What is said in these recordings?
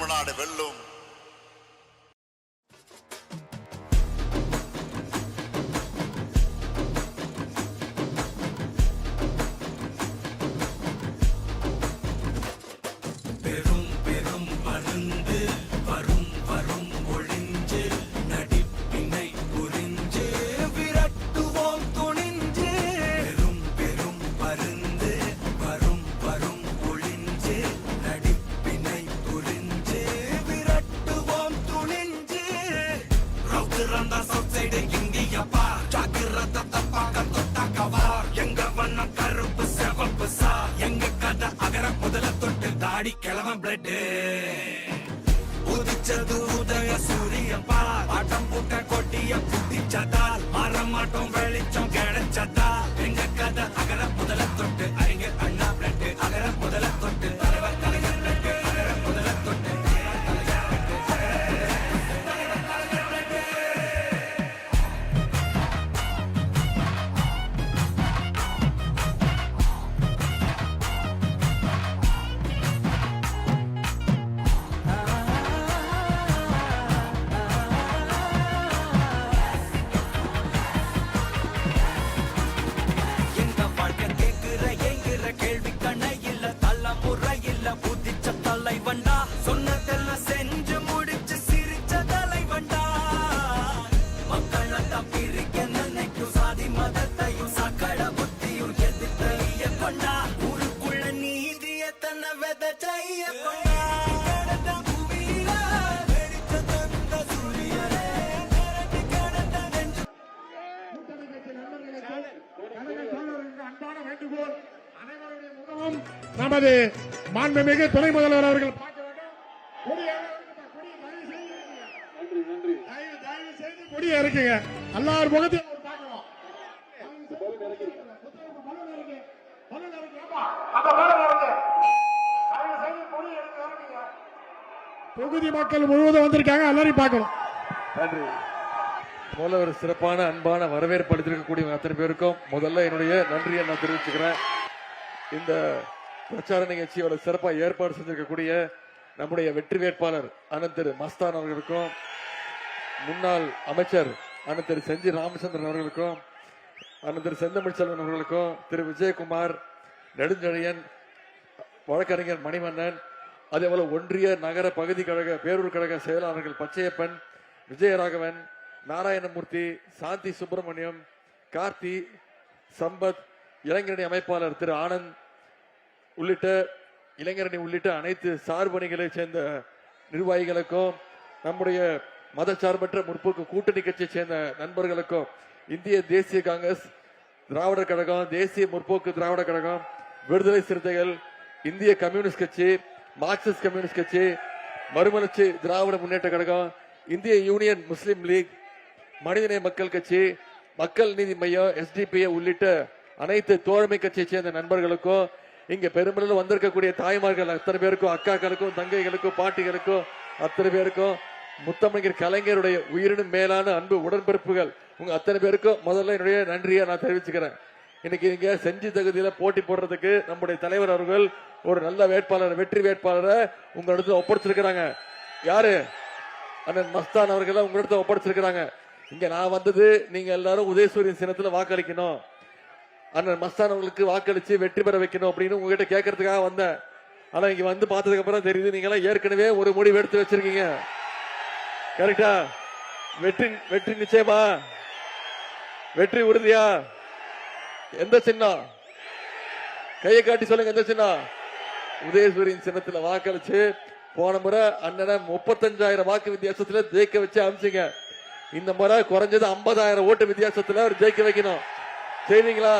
தமிழ்நாடு வெல்லும். உதிச்சது உதய சூரியப்பா ஆட்டம் போட்ட கொட்டிய புட்டிச்சதால் மாறமாட்டோம் வெளிச்சம் கிடைச்சதா எங்க கதை அகர முதல தொட்டு அறிஞர் அண்ணா பிளட்டு அகர முதல தொட்டு தலைவர் கலைஞர் பிளட்டு அகர முதல தொட்டு நமது மாண்புமிகு துணை முதல்வர் அவர்கள் கொடியை இருக்குங்க எல்லாரும் முகத்தையும் தொகுதி மக்கள் முழுவதும் வந்திருக்காங்க, எல்லாரையும் பார்க்கணும். நன்றி. முதல்ல ஒரு சிறப்பான அன்பான வரவேற்பு அளித்திருக்கக்கூடிய அத்தனை பேருக்கும் முதல்ல என்னுடைய நன்றியை நான் தெரிவிச்சுக்கிறேன். இந்த பிரச்சார நிகழ்ச்சியோட சிறப்பாக ஏற்பாடு செஞ்சிருக்கக்கூடிய நம்முடைய வெற்றி வேட்பாளர் அண்ணன் திரு மஸ்தான் அவர்களுக்கும், முன்னாள் அமைச்சர் அண்ணன் திரு செஞ்சி ராமச்சந்திரன் அவர்களுக்கும், அண்ணன் திரு செந்தமிழ்ச்செல்வன் அவர்களுக்கும், திரு விஜயகுமார், நெடுஞ்செழியன், வழக்கறிஞர் மணிவண்ணன், அதேபோல ஒன்றிய நகர பகுதி கழக பேரூர் கழக செயலாளர்கள் பச்சையப்பன், விஜயராகவன், நாராயணமூர்த்தி, சாந்தி சுப்பிரமணியம், கார்த்தி, சம்பத், இளைஞரணி அமைப்பாளர் திரு ஆனந்த் உள்ளிட்ட இளைஞரணி உள்ளிட்ட அனைத்து சார்பணிகளை சேர்ந்த நிர்வாகிகளுக்கும், நம்முடைய மதச்சார்பற்ற முற்போக்கு கூட்டணி கட்சியை சேர்ந்த நண்பர்களுக்கும், இந்திய தேசிய காங்கிரஸ் திராவிடர் கழகம், தேசிய முற்போக்கு திராவிட கழகம், விடுதலை சிறுத்தைகள், இந்திய கம்யூனிஸ்ட் கட்சி, மார்க்சிஸ்ட் கம்யூனிஸ்ட் கட்சி, மறுமலர்ச்சி திராவிட முன்னேற்ற கழகம், இந்திய யூனியன் முஸ்லிம் லீக், மனிதநேய மக்கள் கட்சி, மக்கள் நீதி மையம், எஸ்டிபிஐ உள்ளிட்ட அனைத்து தோழமை கட்சியை சேர்ந்த நண்பர்களுக்கும், இங்க பெருமளவில் வந்திருக்கக்கூடிய தாய்மார்கள் அத்தனை பேருக்கும், அக்காக்களுக்கும், தங்கைகளுக்கும், பாட்டிகளுக்கும், அத்தனை பேருக்கும், முத்தமிழர் கலைஞருடைய உயிரினும் மேலான அன்பு உடன்பிறப்புகள் உங்க அத்தனை பேருக்கும் முதல்ல என்னுடைய நன்றியை நான் தெரிவிச்சுக்கிறேன். இன்னைக்கு இங்க செஞ்சி தகுதியில போட்டி போடுறதுக்கு நம்முடைய தலைவர் அவர்கள் ஒரு நல்ல வேட்பாளர், வெற்றி வேட்பாளரை உங்களிடத்துல ஒப்படைச்சிருக்கிறாங்க. யாரு? அண்ணன் மஸ்தான் அவர்கள் உங்களிடத்துல ஒப்படைச்சிருக்கிறாங்க. இங்க நான் வந்தது நீங்க எல்லாரும் உதயசூரியன் சின்னத்துல வாக்களிக்கணும், அண்ணன் மஸ்தான் அவர்களுக்கு வாக்களிச்சு வெற்றி பெற வைக்கணும் அப்படின்னு உங்ககிட்ட கேட்கறதுக்காக வந்தேன். ஆனா இங்க வந்து பார்த்ததுக்கு அப்புறம் தெரியுது நீங்க எல்லாம் ஏற்கனவே ஒரு முடிவு எடுத்து வச்சிருக்கீங்க. கரெக்டா? வெற்றி வெற்றி நிச்சயமா? வெற்றி உறுதியா? எந்த சின்னம்? கையை காட்டி சொல்லுங்க. எந்த சின்னம்? உதயசூரியன் சின்னத்துல வாக்களிச்சு போன முறை அண்ணனை 35,000 வாக்கு வித்தியாசத்துல ஜெயிக்க வச்சு அமிச்சிங்க. இந்த முறை குறைஞ்சது 50,000 ஓட்டு வித்தியாசத்துல அவர் ஜெயிக்க வைக்கணும். செய்வீங்களா?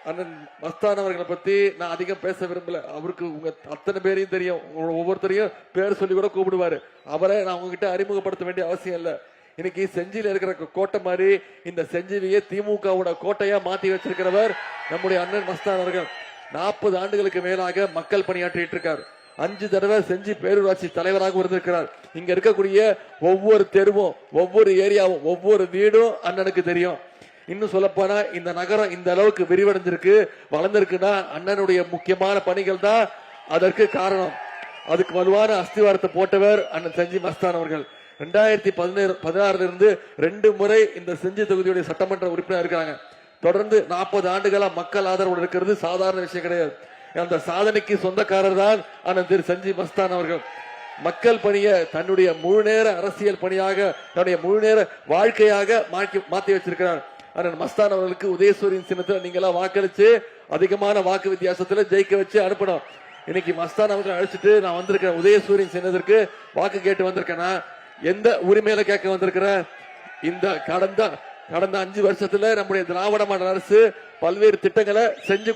அண்ணன் மஸ்தான் அவர்களை பத்தி நான் அதிகம் பேச விரும்பல. அவருக்கு உங்க அத்தனை பேரையும் தெரியும், ஒவ்வொருத்தரையும் பேர் சொல்லி கூட கூப்பிடுவாரு. அவரை நான் உங்ககிட்ட அறிமுகப்படுத்த வேண்டிய அவசியம் இல்ல. இன்னைக்கு செஞ்சியில இருக்கிற கோட்டை மாதிரி இந்த செஞ்சிலேயே திமுகவோட கோட்டையா மாத்தி வச்சிருக்கிறவர் நம்முடைய அண்ணன் மஸ்தான் அவர்கள். 40 ஆண்டுகளுக்கு மேலாக மக்கள் பணியாற்றிட்டு இருக்கார். 5 தடவை செஞ்சி பேரூராட்சி தலைவராக இருந்திருக்கிறார். இங்க இருக்கக்கூடிய ஒவ்வொரு தெருவும், ஒவ்வொரு ஏரியாவும், ஒவ்வொரு வீடும் அண்ணனுக்கு தெரியும். இன்னும் சொல்ல போனா இந்த நகரம் இந்த அளவுக்கு விரிவடைஞ்சிருக்கு, வளர்ந்திருக்குன்னா அண்ணனுடைய முக்கியமான பணிகள் தான் அதற்கு காரணம். அதுக்கு வலுவான அஸ்திவாரத்தை போட்டவர் அண்ணன் செஞ்சி மஸ்தான் அவர்கள். 2016 இருந்து 2 முறை இந்த செஞ்சி தொகுதியுடைய சட்டமன்ற உறுப்பினர் இருக்கிறாங்க. தொடர்ந்து 40 ஆண்டுகளா மக்கள் ஆதரவு இருக்கிறது சாதாரண விஷயம் கிடையாது. அந்த சாதனைக்கு சொந்தக்காரர் தான் அண்ணன் திரு செஞ்சி மஸ்தான் அவர்கள். மக்கள் பணியை தன்னுடைய முழு நேர அரசியல் பணியாக, தன்னுடைய முழு நேர வாழ்க்கையாக மாற்றி வச்சிருக்கிறார். அண்ணன் மஸ்தான் அவர்களுக்கு உதயசூரியன் சின்னத்தில் நீங்க எல்லாம் வாக்களிச்சு அதிகமான வாக்கு வித்தியாசத்துல ஜெயிக்க வச்சு அனுப்பணும். இன்னைக்கு மஸ்தான் அவர்கள் அழைச்சிட்டு நான் வந்திருக்கேன். உதயசூரியன் சின்னத்திற்கு வாக்கு கேட்டு வந்திருக்கேன்னா எந்த உரிமையில கேட்க வந்திருக்கிறேன்? இந்த கடந்த 5 வருஷத்துல நம்முடைய திராவிட மாடல் அரசு பல்வேறு திட்டங்களை செஞ்சு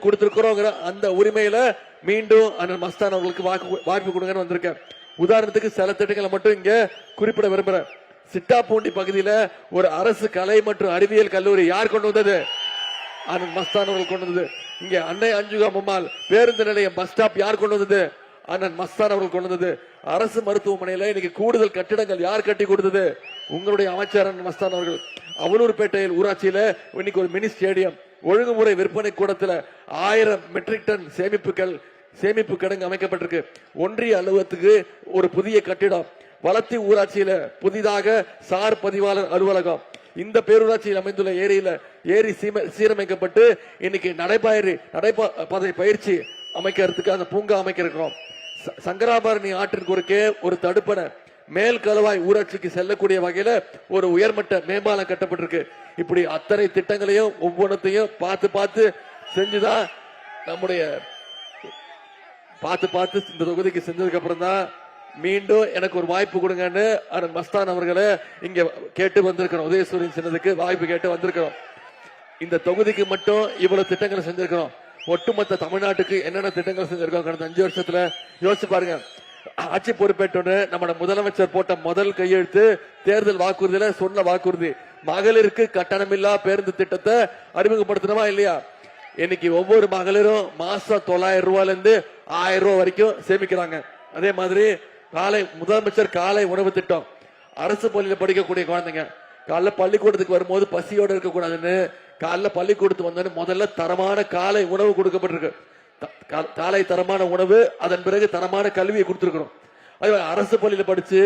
கொடுத்திருக்கிறோங்கிற அந்த உரிமையில மீண்டும் அண்ணன் மஸ்தான் அவர்களுக்கு வாய்ப்பு கொடுங்கன்னு வந்திருக்கேன். உதாரணத்துக்கு சில திட்டங்களை மட்டும் இங்க குறிப்பிட விரும்புறேன். சிட்டாப்பூண்டி பகுதியில ஒரு அரசு கலை மற்றும் அறிவியல் கல்லூரி யார் கொண்டு வந்தது? அண்ணன் மஸ்தான் அவர்கள் கொண்டு வந்தது. இங்க அன்னை அஞ்சுகா அம்மாள் பேருந்து நிலையம் பஸ் ஸ்டாப் யார் கொண்டு வந்தது? அண்ணன் மஸ்தான் அவர்கள் கொண்டு வந்தது. அரசு மருத்துவமனையில இன்னைக்கு கூடுதல் கட்டிடங்கள் யார் கட்டி கொடுத்தது? உங்களுடைய அமைச்சர் அண்ணன் மஸ்தான் அவர்கள். அவலூர்பேட்டையில் ஊராட்சியில இன்னைக்கு ஒரு மினி ஸ்டேடியம், ஒழுங்குமுறை விற்பனை கூடத்துல 1000 மெட்ரிக் டன் சேமிப்பு கிடங்கு அமைக்கப்பட்டிருக்கு. ஒன்றிய அலுவலகத்துக்கு ஒரு புதிய கட்டிடம், வளத்தி ஊராட்சியில புதிதாக சார் பதிவாளர் அலுவலகம், இந்த பேரூராட்சியில் அமைந்துள்ள ஏரி சீரமைக்கப்பட்டு இன்னைக்கு நடைபாதை பயிற்சி அமைக்கிறதுக்கு அந்த பூங்கா அமைக்க இருக்கிறோம். சங்கராபரணி ஆற்றின் குறுக்கே ஒரு தடுப்பணை, மேல் கலவாய் ஊராட்சிக்கு செல்லக்கூடிய வகையில ஒரு உயர்மட்ட மேம்பாலம் கட்டப்பட்டிருக்கு. இப்படி அத்தனை திட்டங்களையும் ஒவ்வொன்றத்தையும் பார்த்து செஞ்சுதான் நம்முடைய பார்த்து இந்த தொகுதிக்கு செஞ்சதுக்கு அப்புறம் தான் மீண்டும் எனக்கு ஒரு வாய்ப்பு கொடுங்கன்னு அண்ணன் மஸ்தான் அவர்களை இங்க கேட்டு வந்திருக்கிறோம். உதயசூரியன் சின்னத்துக்கு வாய்ப்பு கேட்டு வந்திருக்கிறோம். இந்த தொகுதிக்கு மட்டும் இவ்வளவு திட்டங்களை செஞ்சிருக்கிறோம். ஒட்டுமொத்த தமிழ்நாட்டுக்கு என்னென்ன திட்டங்கள் செஞ்சிருக்கோம் கடந்த 5 வருஷத்துல யோசிச்சு பாருங்க. ஆட்சி பொறுப்பேற்றோன்னு நம்ம முதலமைச்சர் போட்ட முதல் கையெழுத்து தேர்தல் வாக்குறுதியில சொன்ன வாக்குறுதி, மகளிருக்கு கட்டணமில்லா பேருந்து திட்டத்தை அறிமுகப்படுத்தணுமா இல்லையா? இன்னைக்கு ஒவ்வொரு மகளிரும் மாசம் 900 ரூபாயில இருந்து 1000 ரூபாய் வரைக்கும் சேமிக்கிறாங்க. அதே மாதிரி முதலமைச்சர் காலை உணவு திட்டம், அரசு பள்ளியில படிக்கக்கூடிய குழந்தைங்க காலைல பள்ளிக்கூடத்துக்கு வரும்போது பசியோட இருக்கக்கூடாதுன்னு காலைல பள்ளிக்கூடத்துக்கு வந்தோன்னு முதல்ல தரமான காலை உணவு கொடுக்கப்பட்டிருக்கு. காலை தரமான உணவு, அதன் பிறகு தரமான கல்வியை கொடுத்திருக்கிறோம். அரசு பள்ளியில படிச்சு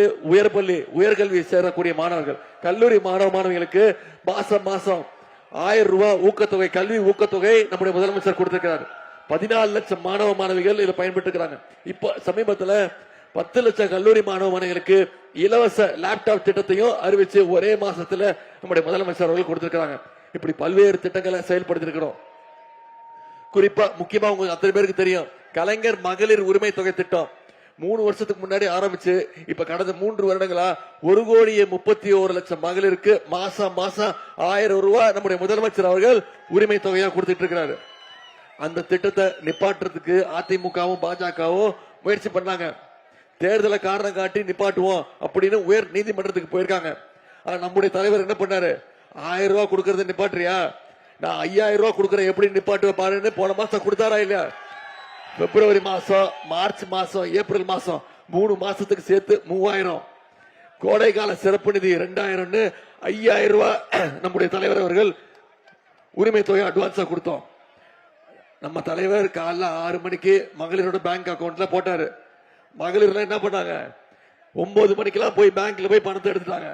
உயர்கல்வி சேரக்கூடிய மாணவர்கள், கல்லூரி மாணவிகளுக்கு மாசம் 1000 ரூபாய் ஊக்கத்தொகை, கல்வி ஊக்கத்தொகை நம்முடைய முதலமைச்சர் கொடுத்திருக்கிறார். 14 லட்சம் மாணவ மாணவிகள் இதில் பயன்பட்டு இருக்கிறாங்க. இப்ப சமீபத்தில் 10 லட்சம் கல்லூரி மாணவ மாணவிகளுக்கு இலவச லேப்டாப் திட்டத்தையும் அறிவிச்சு ஒரே மாசத்துல நம்முடைய முதலமைச்சர் அவர்கள் கொடுத்திருக்கிறாங்க. இப்படி பல்வேறு திட்டங்களை செயல்படுத்திருக்கிறோம். குறிப்பா முக்கியமா உங்களுக்கு அத்தனை பேருக்கு தெரியும், கலைஞர் மகளிர் உரிமை தொகை திட்டம் 3 வருஷத்துக்கு முன்னாடி ஆரம்பிச்சு இப்ப கடந்த 3 வருடங்களா 1,31,00,000 மகளிருக்கு மாசம் 1000 ரூபாய் நம்முடைய முதலமைச்சர் அவர்கள் உரிமை தொகையா கொடுத்துட்டு இருக்கிறாரு. அந்த திட்டத்தை நிப்பாட்டுறதுக்கு அதிமுகவும் பாஜகவும் முயற்சி பண்ணாங்க. தேர்தலை காரணம் காட்டி நிப்பாட்டுவோம் அப்படின்னு உயர் நீதிமன்றத்துக்கு போயிருக்காங்க. நம்முடைய தலைவர் என்ன பண்ணாரு? 1000 ரூபாய் கொடுக்கறத நிப்பாட்டுறியா, நான் 5000 ரூபாய் கொடுக்கறேன், எப்படி நிப்பாட்டுவ பாருன்னு போன மாசம் கொடுத்தாரா இல்லையா? பிப்ரவரி மாசம், மார்ச் மாசம், ஏப்ரல் மாசம் 3 மாசத்துக்கு சேர்த்து 3000, கோடை கால சிறப்பு நிதி 2000, 5000 ரூபாய் நம்முடைய தலைவர் அவர்கள் உரிமை தொகை அட்வான்ஸா கொடுத்தோம். நம்ம தலைவர் காலைல 6 மணிக்கு மகளிரோட பேங்க் அக்கௌண்ட்ல போட்டாரு. மகளிர் என்ன பண்ணாங்க? 9 மணிக்கெல்லாம் போய் பேங்க்ல போய் பணத்தை எடுத்துட்டாங்க.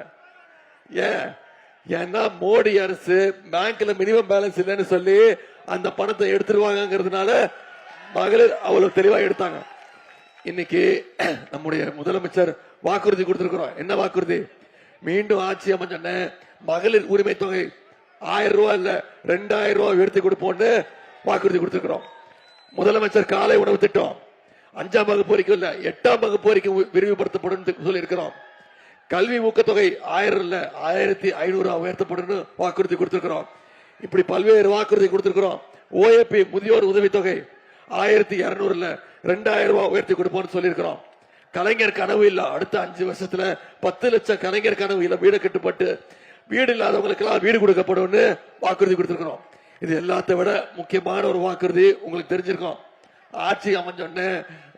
ஏன்னா மோடி அரசு பேங்க்ல மினிமம் பேலன்ஸ் இல்லைன்னு சொல்லி அந்த பணத்தை எடுத்துருவாங்கிறதுனால மகளிர் அவ்வளவு தெளிவா எடுத்தாங்க. இன்னைக்கு நம்முடைய முதலமைச்சர் வாக்குறுதி கொடுத்திருக்கிறோம். என்ன வாக்குறுதி? மீண்டும் ஆட்சி அமைச்ச மகளிர் உரிமை தொகை 1000 ரூபாய் இல்ல 2000 ரூபாய் உயர்த்தி கொடுப்போம்னு வாக்குறுதி கொடுத்திருக்கிறோம். முதலமைச்சர் காலை உணவு திட்டம் 5ஆம் வகுப்பு வரைக்கும் இல்ல 8ஆம் வகுப்பு வரைக்கும் விரிவுபடுத்தப்படும் சொல்லி இருக்கிறோம். கல்வி ஊக்கத்தொகை 1000 இல்ல 1500 உயர்த்தப்படும் வாக்குறுதி கொடுத்திருக்கிறோம். இப்படி பல்வேறு வாக்குறுதி கொடுத்திருக்கிறோம். ஓஏபி முதியோர் உதவித்தொகை 1200 இல்ல 2000 ரூபாய் உயர்த்தி கொடுப்போம்னு சொல்லியிருக்கிறோம். கலைஞர் கனவு இல்ல அடுத்த 5 வருஷத்துல 10 லட்சம் கலைஞர் கனவு இல்ல வீடு கட்டுப்பட்டு வீடு இல்லாதவங்களுக்கு எல்லாம் வீடு கொடுக்கப்படும் வாக்குறுதி கொடுத்திருக்கிறோம். இது எல்லாத்தை விட முக்கியமான ஒரு வாக்குறுதி உங்களுக்கு தெரிஞ்சிருக்கும். ஆட்சி அமைஞ்சோன்னு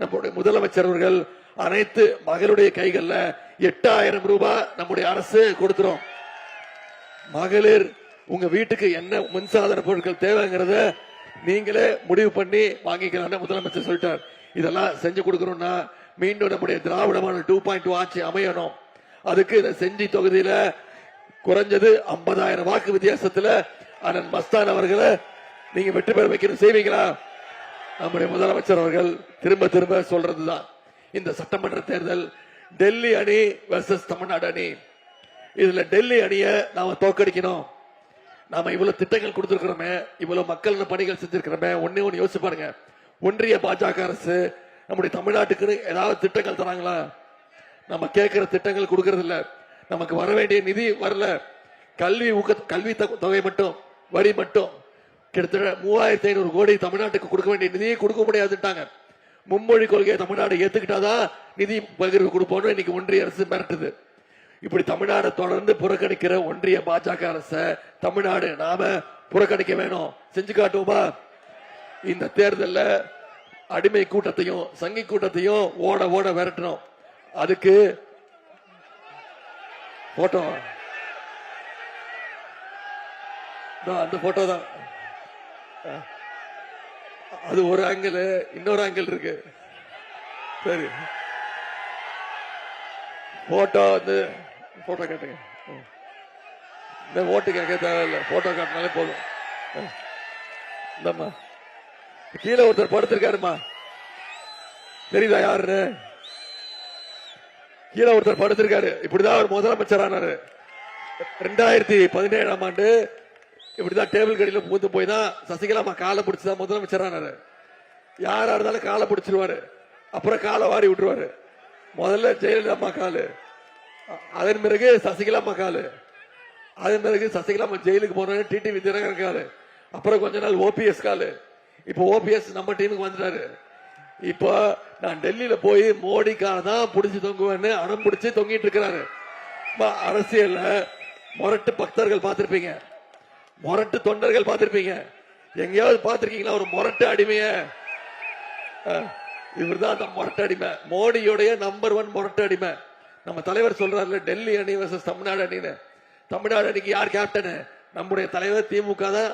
நம்முடைய முதலமைச்சர் அவர்கள் அனைத்து மகளுடைய கைகள்ல 8000 ரூபாய் நம்முடைய அரசு கொடுக்கிறோம். மகளிர் உங்க வீட்டுக்கு என்ன மின்சாதன பொருட்கள் தேவைங்கிறத நீங்களே முடிவு பண்ணி வாங்கிக்கலாம் முதலமைச்சர் சொல்லிட்டார். இதெல்லாம் செஞ்சு கொடுக்கணும்னா மீண்டும் நம்முடைய திராவிட மாடல் 2.2 ஆட்சி அமையணும். அதுக்கு இந்த செஞ்சி தொகுதியில குறைஞ்சது 50,000 வாக்கு வித்தியாசத்துல அண்ணன் மஸ்தான் அவர்களை நீங்க வெற்றி பெற வைக்கணும். செய்வீங்களா? நம்முடைய முதலமைச்சர் அவர்கள் திரும்ப திரும்ப சொல்றதுதான், இந்த சட்டமன்ற தேர்தல் டெல்லி அணி வெர்சஸ் தமிழ்நாடு அணி. இதுல டெல்லி அணிய நாம தோக்கடிக்கணும். நாம இவ்வளவு திட்டங்கள் கொடுத்திருக்கிறோமே, இவ்வளவு மக்கள் பணிகள் செஞ்சிருக்கிறோமே. ஒண்ணே ஒண்ணு யோசிச்சு பாருங்க, ஒன்றிய பாஜக அரசு நம்முடைய தமிழ்நாட்டுக்கு ஏதாவது திட்டங்கள் தராங்களா? நம்ம கேட்கிற திட்டங்கள் கொடுக்கறது இல்ல. நமக்கு வர வேண்டிய நிதி வரல. கல்வி தொகை மட்டும், வரி மட்டும் கிட்டத்தட்ட 3500 கோடி தமிழ்நாட்டுக்கு கொடுக்க வேண்டிய நிதியை கொடுக்க முடியாதுட்டாங்க. மும்மொழி கொள்கையை தமிழ்நாடு ஏத்துக்கிட்டாதான் நிதி பகிர்வு கொடுப்போம் இன்னைக்கு ஒன்றிய அரசு மிரட்டுது. இப்படி தமிழ்நாடு தொடர்ந்து புறக்கணிக்கிற ஒன்றிய பாஜக அரசை தமிழ்நாடு நாம புறக்கணிக்க வேணும். செஞ்சு காட்டுவோமா? இந்த தேர்தல்ல அடிமை கூட்டத்தையும் சங்கி கூட்டத்தையும் ஓட ஓட விரட்டணும். அதுக்கு போட்டோ, அந்த போட்டோ தான். அது ஒரு ஆங்கிள், இன்னொரு ஆங்கிள் இருக்கு. சரி, போட்டோ வந்து போட்டோ கேட்டுங்க. இந்த ஓட்டு கேட்க தேவையில்லை, போட்டோ காட்டினாலே போதும். இந்தம்மா கீழே ஒருத்தர் படுத்திருக்காருமா, தெரியுதா யாரு? கீழே ஒருத்தர் படுத்திருக்காரு. இப்படிதான் அவர் முதலமைச்சர் ஆனாரு. 2017ஆம் ஆண்டு இப்படிதான் டேபிள் கடியில பூந்து போய் தான் சசிகலா அம்மா காலை பிடிச்சுதான் முதலமைச்சர் ஆனாரு. யாரா இருந்தாலும் காலை பிடிச்சிருவாரு, அப்புறம் காலை வாரி விட்டுருவாரு. முதல்ல ஜெயலலிதா அம்மா காலு, அதன் பிறகு சசிகலா அம்மா காலு, அதன் பிறகு சசிகலா அம்மா ஜெயிலுக்கு போன டிடிவி தினகரன் காலு, அப்புறம் கொஞ்ச நாள் ஓபிஎஸ் காலு. இப்ப ஓபிஎஸ் நம்ம டீமுக்கு வந்துட்டாரு. இப்போ நான் டெல்லியில போய் மோடிக்காக தான் புடிச்சு தொங்குவேன்னு அடம் பிடிச்சு தொங்கிட்டு இருக்கிறாரு. அரசியல்ல முரட்டு பக்தர்கள் பார்த்திருப்பீங்க, முரட்டு தொண்டர்கள் பார்த்திருப்பீங்க. எங்கேயாவது பார்த்திருக்கீங்களா ஒரு முரட்டு அடிமைய? இவர்தான் அந்த முரட்டு அடிமை, மோடியோடைய நம்பர் 1 முரட்டு அடிமை. நம்ம தலைவர் சொல்றாருல, டெல்லி அணி வர்சஸ் தமிழ்நாடு அணின்னு. தமிழ்நாடு அணிக்கு யார் கேப்டன்? நம்முடைய தலைவர் திமுக தான்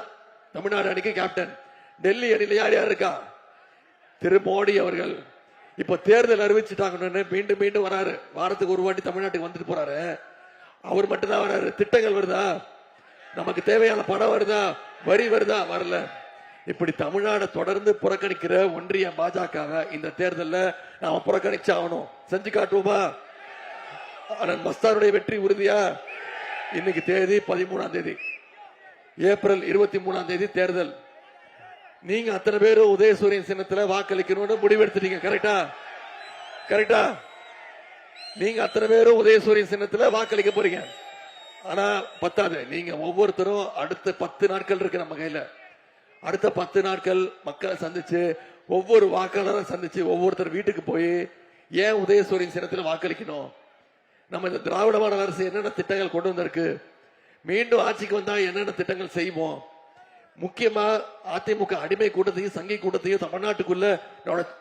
தமிழ்நாடு அணிக்கு கேப்டன். டெல்லி அணியில யார் யார் இருக்கா? திரு மோடி அவர்கள். இப்ப தேர்தல் அறிவிச்சுட்டாங்கன்னு மீண்டும் மீண்டும் வராரு. வாரத்துக்கு ஒரு வாட்டி தமிழ்நாட்டுக்கு வந்துட்டு போறாரு. அவர் மட்டும்தான் வராரு. திட்டங்கள் வருதா? நமக்கு தேவையான பணம் வருதா? வரி வருதா? வரல. இப்படி தமிழ்நாடு தொடர்ந்து புறக்கணிக்கிற ஒன்றிய பாஜக இந்த தேர்தல்ல நாம புறக்கணிச்சாகணும். செஞ்சு காட்டுவோமா? அண்ணன் மஸ்தானுடைய வெற்றி உறுதியா? இன்னைக்கு தேதி 13ஆம் தேதி, ஏப்ரல் 23ஆம் தேதி தேர்தல். நீங்க அத்தனை பேரும் உதயசூரியன் சின்னத்துல வாக்களிக்கணும்னு முடிவெடுத்துட்டீங்க. கரெக்டா? கரெக்டா? நீங்க அத்தனை பேரும் உதயசூரியன் சின்னத்துல வாக்களிக்க போறீங்க. ஆனா பத்தாது. நீங்க ஒவ்வொருத்தரும் அடுத்த 10 நாட்கள் இருக்கு நம்ம கையில. அடுத்த 10 நாட்கள் மக்களை சந்திச்சு, ஒவ்வொரு வாக்காளரை சந்திச்சு, ஒவ்வொருத்தர் வீட்டுக்கு போய் ஏன் உதயசூரியன் சின்னத்துல வாக்களிக்கணும், நம்ம இந்த திராவிட மாடல் அரசு என்னென்ன திட்டங்கள் கொண்டு வந்திருக்கு, மீண்டும் ஆட்சிக்கு வந்தா என்னென்ன திட்டங்கள் செய்வோம். முக்கியமா அதிமுக அடிமை கூட்டத்தையும் சங்கி கூட்டத்தையும் தமிழ்நாட்டுக்குள்ள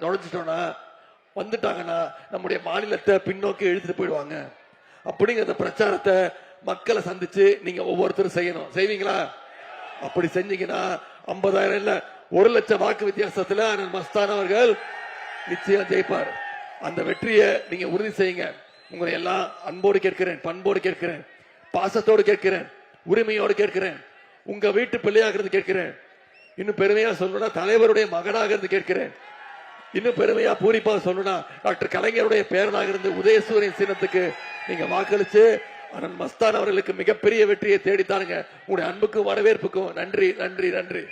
நுழைஞ்சிட்டோம்னா, வந்துட்டாங்கன்னா நம்முடைய மாநிலத்தை பின்னோக்கி இழுத்துட்டு போயிடுவாங்க. அப்படிங்கிற பிரச்சாரத்தை மக்களை சந்திச்சு நீங்க ஒவ்வொருத்தரும் செய்யணும். செய்வீங்களா? அப்படி செஞ்சீங்கன்னா 50,000 இல்ல 1,00,000 வாக்கு வித்தியாசத்துல அண்ணன் மஸ்தான் அவர்கள் நிச்சயம் ஜெயிப்பார். அந்த வெற்றியை நீங்க உறுதி செய்யுங்க. உங்களை எல்லாம் அன்போடு கேட்கிறேன், பண்போடு கேட்கிறேன், பாசத்தோடு கேட்கிறேன், உரிமையோடு கேட்கிறேன், உங்க வீட்டு பிள்ளையாகிறது கேட்கிறேன். இன்னும் பெருமையா சொல்லணும்னா தலைவருடைய மகனாகிறது கேட்கிறேன். இன்னும் பெருமையா பூரிப்பா சொல்லணும்னா டாக்டர் கலைஞருடைய பேரனாக இருந்து உதயசூரியன் சின்னத்துக்கு நீங்க வாக்களிச்சு அண்ணன் மஸ்தான் அவர்களுக்கு மிகப்பெரிய வெற்றியை தேடித்தாருங்க. உங்களுடைய அன்புக்கும் வரவேற்புக்கும் நன்றி, நன்றி, நன்றி.